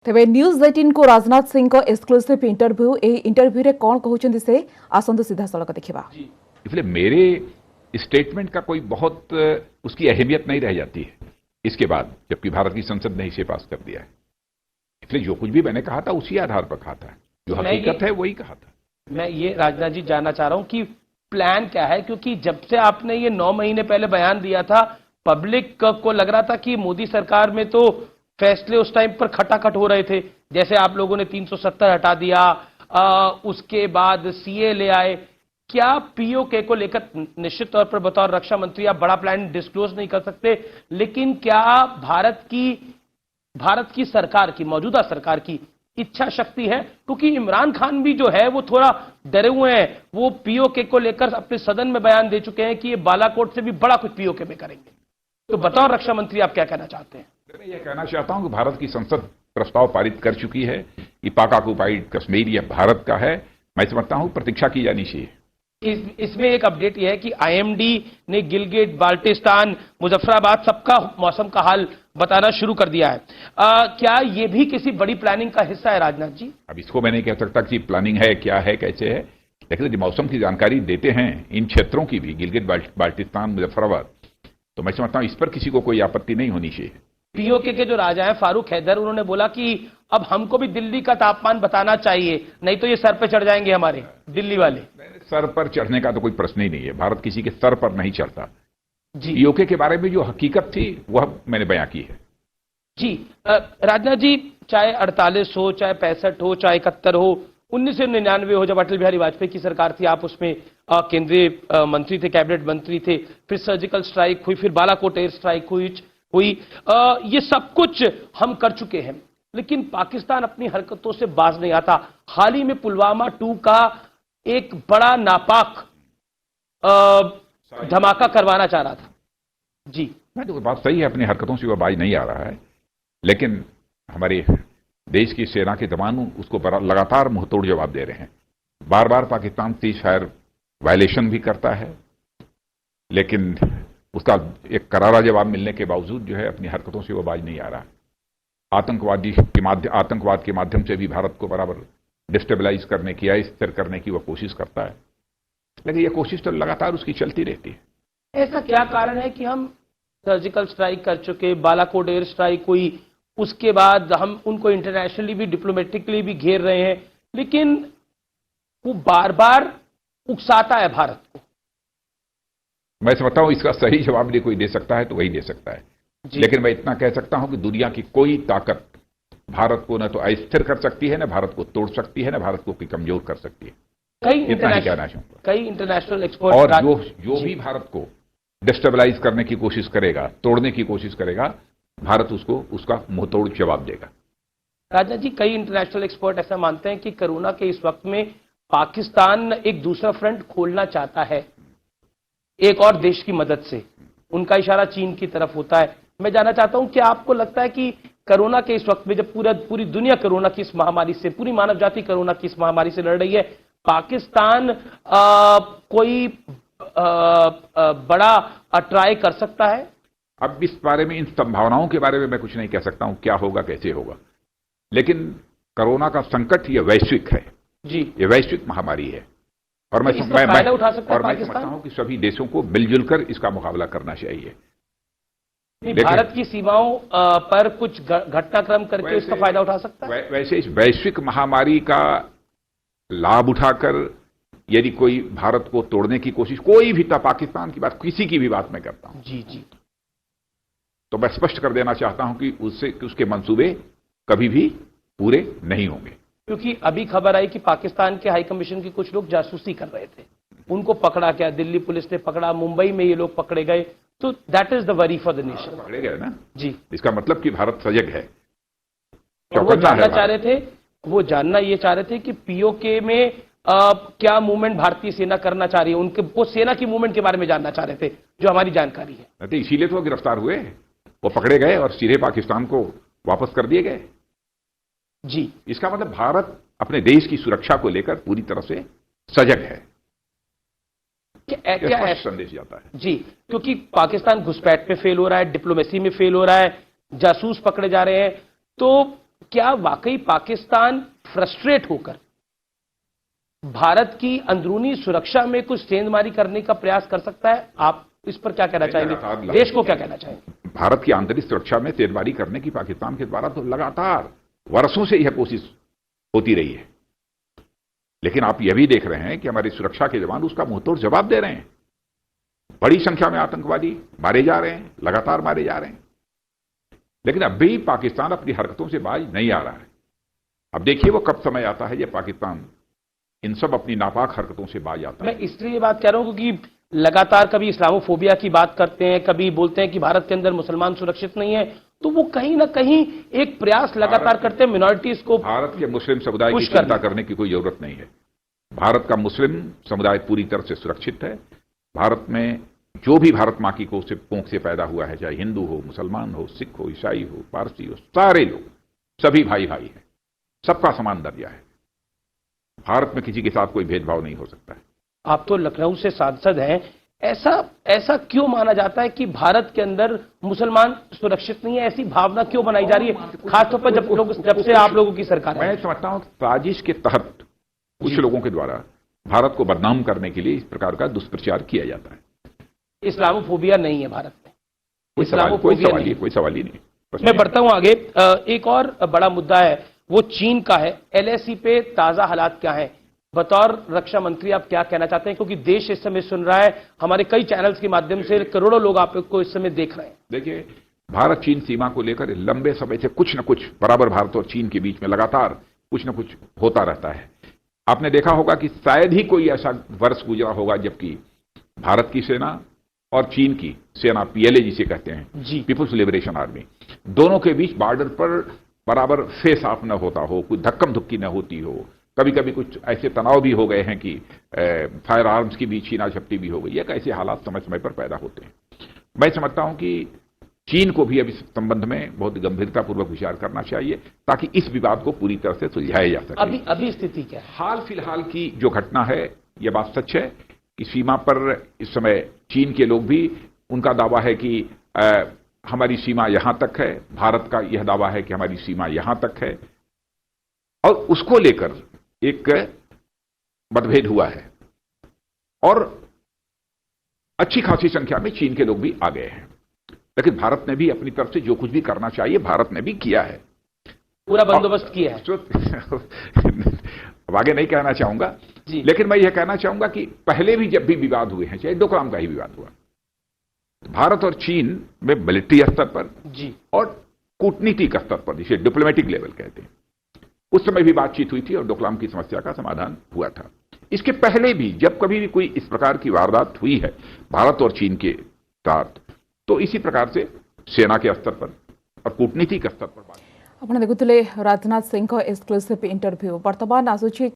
तेबे न्यूज 18 को राजनाथ सिंह को एक्सक्लूसिव इंटरव्यू इंटरव्यू रे कौन कहउछन से आसंदु सीधा सड़क देखिबा। इसलिए मेरे स्टेटमेंट का कोई बहुत उसकी अहमियत नहीं रह जाती है इसके बाद, जबकि भारत की संसद ने इसे पास कर दिया है। इसलिए जो कुछ भी मैंने कहा था उसी आधार पर कहा था, जो हकीकत है वही कहा था। मैं ये राजनाथ जी जानना चाह रहा हूं कि प्लान क्या है, क्योंकि जब से आपने ये 9 महीने पहले बयान दिया था, पब्लिक को लग रहा था कि मोदी सरकार में तो फैसले उस टाइम पर खटाखट हो रहे थे। जैसे आप लोगों ने 370 हटा दिया, उसके बाद सीए ले आए। क्या पीओके को लेकर, निश्चित तौर पर बतौर रक्षा मंत्री आप बड़ा प्लान डिस्क्लोज नहीं कर सकते, लेकिन क्या भारत की सरकार की, मौजूदा सरकार की इच्छा शक्ति है? क्योंकि इमरान खान भी जो है वो थोड़ा डरे हुए हैं। वो पीओके को लेकर अपने सदन में बयान दे चुके हैं कि ये बालाकोट से भी बड़ा कुछ पीओके में करेंगे। तो बतौर रक्षा मंत्री आप क्या कहना चाहते हैं? मैं ये कहना चाहता हूं कि भारत की संसद प्रस्ताव पारित कर चुकी है कि पाक ऑक्युपाइड कश्मीर ये भारत का है। मैं समझता हूं प्रतीक्षा की जानी चाहिए। इसमें एक अपडेट यह है कि आईएमडी ने गिलगिट, बाल्टिस्तान, मुजफ्फराबाद सबका मौसम का हाल बताना शुरू कर दिया है। क्या यह भी किसी बड़ी प्लानिंग का हिस्सा है राजनाथ जी? अब इसको मैं नहीं कह सकता कि प्लानिंग है, क्या है, कैसे है, लेकिन मौसम की जानकारी देते हैं इन क्षेत्रों की भी, गिलगिट, बाल्टिस्तान, मुजफ्फराबाद, तो मैं समझता हूं इस पर किसी को कोई आपत्ति नहीं होनी चाहिए। पीओके के जो राजा हैं फारूक हैदर, उन्होंने बोला कि अब हमको भी दिल्ली का तापमान बताना चाहिए, नहीं तो ये सर पे चढ़ जाएंगे हमारे दिल्ली वाले। सर पर चढ़ने का तो कोई प्रश्न ही नहीं है, भारत किसी के सर पर नहीं चढ़ता जी। पीओके के बारे में जो हकीकत थी वह मैंने बयां की है। जी राजनाथ जी, चाहे 48 हो, चाहे 65 हो, चाहे 71 हो, 1999 हो, जब अटल बिहारी वाजपेयी की सरकार थी, आप उसमें केंद्रीय मंत्री थे, कैबिनेट मंत्री थे, फिर सर्जिकल स्ट्राइक हुई, फिर बालाकोट एयर स्ट्राइक हुई, ये सब कुछ हम कर चुके हैं, लेकिन पाकिस्तान अपनी हरकतों से बाज नहीं आता। हाल ही में पुलवामा 2 का एक बड़ा नापाक धमाका करवाना चाह रहा था। जी, मैं तो बात सही है, अपनी हरकतों से वह बाज नहीं आ रहा है, लेकिन हमारे देश की सेना के जवान उसको लगातार मुंहतोड़ जवाब दे रहे हैं। बार बार पाकिस्तान सीज फायर वायलेशन भी करता है, लेकिन उसका एक करारा जवाब मिलने के बावजूद जो है अपनी हरकतों से वो बाज नहीं आ रहा। आतंकवाद के माध्यम से भी भारत को बराबर डिस्टेबलाइज करने की, अस्थिर करने की वह कोशिश करता है, लेकिन यह कोशिश तो लगातार उसकी चलती रहती है। ऐसा क्या कारण है कि हम सर्जिकल स्ट्राइक कर चुके, बालाकोट एयर स्ट्राइक हुई, उसके बाद हम उनको इंटरनेशनली भी, डिप्लोमेटिकली भी घेर रहे हैं, लेकिन वो बार बार उकसाता है भारत को? मैं समझता हूं इसका सही जवाब यदि कोई दे सकता है तो वही दे सकता है, लेकिन मैं इतना कह सकता हूं कि दुनिया की कोई ताकत भारत को न तो अस्थिर कर सकती है, न भारत को तोड़ सकती है, न भारत को कमजोर कर सकती है। कई इंटरनेशनल एक्सपर्ट और जो भी भारत को डिस्टेबलाइज करने की कोशिश करेगा, तोड़ने की कोशिश करेगा, भारत उसका मुंहतोड़ जवाब देगा। राजनाथ जी, कई इंटरनेशनल एक्सपर्ट ऐसा मानते हैं कि कोरोना के इस वक्त में पाकिस्तान एक दूसरा फ्रंट खोलना चाहता है एक और देश की मदद से। उनका इशारा चीन की तरफ होता है। मैं जानना चाहता हूं कि आपको लगता है कि कोरोना के इस वक्त में, जब पूरी दुनिया कोरोना की इस महामारी से, पूरी मानव जाति कोरोना की इस महामारी से लड़ रही है, पाकिस्तान कोई बड़ा ट्राई कर सकता है? अब इस बारे में, इन संभावनाओं के बारे में मैं कुछ नहीं कह सकता हूं, क्या होगा, कैसे होगा, लेकिन कोरोना का संकट ये वैश्विक है जी, ये वैश्विक महामारी है, और मैं समझता हूं कि सभी देशों को मिलजुल कर इसका मुकाबला करना चाहिए। भारत की सीमाओं पर कुछ घटनाक्रम करके इसका फायदा उठा सकता है। वैसे इस वैश्विक महामारी का लाभ उठाकर यदि कोई भारत को तोड़ने की कोशिश, कोई भी, पाकिस्तान की बात, किसी की भी बात मैं करता हूं जी, तो मैं स्पष्ट कर देना चाहता हूं कि उसके मंसूबे कभी भी पूरे नहीं होंगे। क्योंकि अभी खबर आई कि पाकिस्तान के हाई कमीशन के कुछ लोग जासूसी कर रहे थे, उनको पकड़ा गया, दिल्ली पुलिस ने पकड़ा, मुंबई में ये लोग पकड़े गए, तो that is the worry for the nation. पकड़े गए ना जी, इसका मतलब कि भारत सजग है। और वो जानना ये चाह रहे थे कि पीओके में क्या मूवमेंट भारतीय सेना करना चाह रही है, वो सेना की मूवमेंट के बारे में जानना चाह रहे थे, जो हमारी जानकारी है। तो इसीलिए तो गिरफ्तार हुए, वो पकड़े गए और सीधे पाकिस्तान को वापस कर दिए गए जी। इसका मतलब भारत अपने देश की सुरक्षा को लेकर पूरी तरह से सजग है, क्या संदेश जाता है जी। क्योंकि पाकिस्तान घुसपैठ में फेल हो रहा है, डिप्लोमेसी में फेल हो रहा है, जासूस पकड़े जा रहे हैं, तो क्या वाकई पाकिस्तान फ्रस्ट्रेट होकर भारत की अंदरूनी सुरक्षा में कुछ सेंधमारी करने का प्रयास कर सकता है? आप इस पर क्या कहना चाहेंगे? देश को क्या कहना चाहेंगे? भारत की आंतरिक सुरक्षा में तेजबारी करने की पाकिस्तान के द्वारा तो लगातार वर्षों से यह कोशिश होती रही है, लेकिन आप यह भी देख रहे हैं कि हमारी सुरक्षा के जवान उसका मुंहतोड़ जवाब दे रहे हैं। बड़ी संख्या में आतंकवादी मारे जा रहे हैं, लगातार मारे जा रहे हैं, लेकिन अब भी पाकिस्तान अपनी हरकतों से बाज नहीं आ रहा है। अब देखिए वो कब समय आता है जब पाकिस्तान इन सब अपनी नापाक हरकतों से बाज आता है। मैं इसलिए ये बात कह रहा हूं क्योंकि लगातार कभी इस्लामोफोबिया की बात करते हैं, कभी बोलते हैं कि भारत के अंदर मुसलमान सुरक्षित नहीं है, तो वो कहीं ना कहीं एक प्रयास लगातार करते हैं मिनॉरिटीज को। भारत के मुस्लिम समुदाय की चिंता करने की कोई जरूरत नहीं है। भारत का मुस्लिम समुदाय पूरी तरह से सुरक्षित है। भारत में जो भी भारत माँ की कोख से पैदा हुआ है, चाहे हिंदू हो, मुसलमान हो, सिख हो, ईसाई हो, पारसी हो, सारे लोग सभी भाई भाई हैं, सबका समान दर्जा है। भारत में किसी के साथ कोई भेदभाव नहीं हो सकता है। आप तो लखनऊ से सांसद हैं, ऐसा क्यों माना जाता है कि भारत के अंदर मुसलमान सुरक्षित नहीं है? ऐसी भावना क्यों बनाई जा रही है, खासतौर पर जब से आप लोगों की सरकार है? मैं समझता हूं साजिश के तहत कुछ लोगों के द्वारा भारत को बदनाम करने के लिए इस प्रकार का दुष्प्रचार किया जाता है। इस्लामोफोबिया नहीं है भारत में, कोई सवाल ही नहीं। मैं बढ़ता हूं आगे। एक और बड़ा मुद्दा है, वो चीन का है। एलएसी पे ताजा हालात क्या है? बतौर रक्षा मंत्री आप क्या कहना चाहते हैं, क्योंकि देश इस समय सुन रहा है, हमारे कई चैनल्स के माध्यम से करोड़ों लोग आपको इस समय देख रहे हैं। देखिए, भारत चीन सीमा को लेकर लंबे समय से कुछ न कुछ बराबर भारत और चीन के बीच में लगातार कुछ न कुछ होता रहता है। आपने देखा होगा कि शायद ही कोई ऐसा वर्ष गुजरा होगा जबकि भारत की सेना और चीन की सेना, पीएलए जिसे कहते हैं जी, पीपुल्स लिबरेशन आर्मी, दोनों के बीच बॉर्डर पर बराबर फेस ऑफ न होता हो, कोई धक्कम धुक्की न होती हो। कभी कभी कुछ ऐसे तनाव भी हो गए हैं कि फायर आर्म्स की भी छीना झपटी भी हो गई है। ऐसे हालात समय समय पर पैदा होते हैं। मैं समझता हूं कि चीन को भी अब इस संबंध में बहुत गंभीरतापूर्वक विचार करना चाहिए ताकि इस विवाद को पूरी तरह से सुलझाया जा सके। अभी स्थिति क्या है? हाल फिलहाल की जो घटना है, यह बात सच है कि सीमा पर इस समय चीन के लोग भी, उनका दावा है कि हमारी सीमा यहां तक है, भारत का यह दावा है कि हमारी सीमा यहां तक है, और उसको लेकर एक मतभेद हुआ है और अच्छी खासी संख्या में चीन के लोग भी आ गए हैं। लेकिन भारत ने भी अपनी तरफ से जो कुछ भी करना चाहिए भारत ने भी किया है, पूरा बंदोबस्त किया है। अब आगे नहीं कहना चाहूंगा, लेकिन मैं यह कहना चाहूंगा कि पहले भी जब भी विवाद हुए हैं, चाहे डोकलाम का ही विवाद हुआ, भारत और चीन में मिलिट्री स्तर पर जी और कूटनीतिक स्तर पर, जिसे डिप्लोमेटिक लेवल कहते हैं, उस समय भी बातचीत हुई थी और डोकलाम की समस्या का समाधान हुआ था। इसके पहले भी जब कभी भी कोई इस प्रकार की वारदात हुई है भारत और चीन के साथ, तो इसी प्रकार से सेना के स्तर पर और कूटनीतिक स्तर पर बात। ଆପଣ ଦେଖୁଥିଲେ ରାଜନାଥ ସିଂଙ୍କ ଏକ୍ସକ୍ଲୁସିଭ ଇଣ୍ଟରଭ୍ୟୁ। ବର୍ତ୍ତମାନ ଆସୁଛି